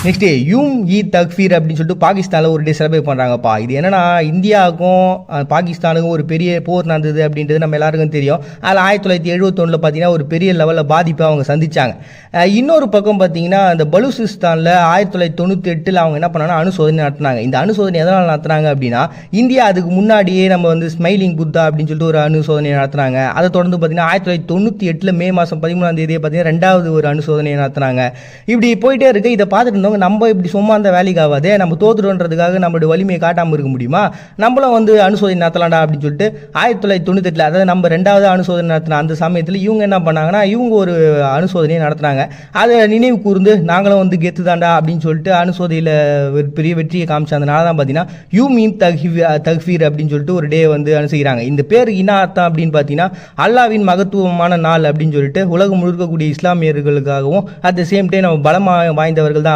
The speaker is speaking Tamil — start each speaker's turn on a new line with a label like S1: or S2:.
S1: நெக்ஸ்ட் தக்ஃபீர் அப்படின்னு சொல்லிட்டு பாகிஸ்தானில் ஒரு டே செலிப்ரேட் பண்ணுறாங்கப்பா. இது என்னன்னா இந்தியாவுக்கும் பாகிஸ்தானுக்கும் ஒரு பெரிய போர் நடந்தது அப்படின்றது நம்ம எல்லாருக்கும் தெரியும். அதில் 1971 பார்த்தீங்கன்னா ஒரு பெரிய லெவலில் பாதிப்பை அவங்க சந்திச்சாங்க. இன்னொரு பக்கம் பார்த்தீங்கன்னா இந்த பலூசிஸ்தானில் 1998 அவங்க என்ன பண்ணாங்கன்னா அணுசோதனை நடத்தினாங்க. இந்த அணுசோதனை எதனால் நடத்துனாங்க அப்படின்னா இந்தியா அதுக்கு முன்னாடியே நம்ம வந்து ஸ்மைலிங் புத்தா அப்படின்னு சொல்லிட்டு ஒரு அணுசோதனை நடத்தினாங்க. அதை தொடர்ந்து பார்த்தீங்கன்னா 1998 மே மாதம் 13ஆம் தேதியை பார்த்தீங்கன்னா 2வது ஒரு அணுசோதனையை நடத்தினாங்க. இப்படி போயிட்டே இருக்கு. இதை பார்த்துட்டு இருந்தவங்க நம்ம இப்படி சும்மா அந்த வேலைக்கு ஆகாதே, நம்ம தோத்துறோன்றதுக்காக நம்மளுடைய வலிமையை காட்டாமல் இருக்க முடியுமா, நம்மளும் வந்து அணுசோதனை நடத்தலாம்டா அப்படின்னு சொல்லிட்டு 1998 அதாவது நம்ம 2வது அணுசோதனை நடத்தின அந்த சமயத்தில் இவங்க என்ன பண்ணாங்கன்னா இவங்க ஒரு அணுசோதனையை நடத்தினாங்க. அதை நினைவு கூர்ந்து நாங்களும் வந்து கெத்து தாண்டா அப்படின்னு சொல்லிட்டு அணுசோதனையில் ஒரு பெரிய வெற்றியை காமிச்சதுனால தான் பார்த்தீங்கன்னா தக்ஃபீர் அப்படின்னு சொல்லிட்டு ஒரு டே வந்து அனுசரிக்கிறாங்க. இந்த பேருக்கு என்ன அர்த்தம் அப்படின்னு பார்த்தீங்கன்னா அல்லாவின் மகத்துவமான நாள் அப்படின்னு சொல்லிட்டு உலகம் முழுக்கக்கூடிய இஸ்லாமியர்களுக்காகவும் அட் த சேம் டைம் நம்ம பலமாக வாய்ந்தவர்கள் தான்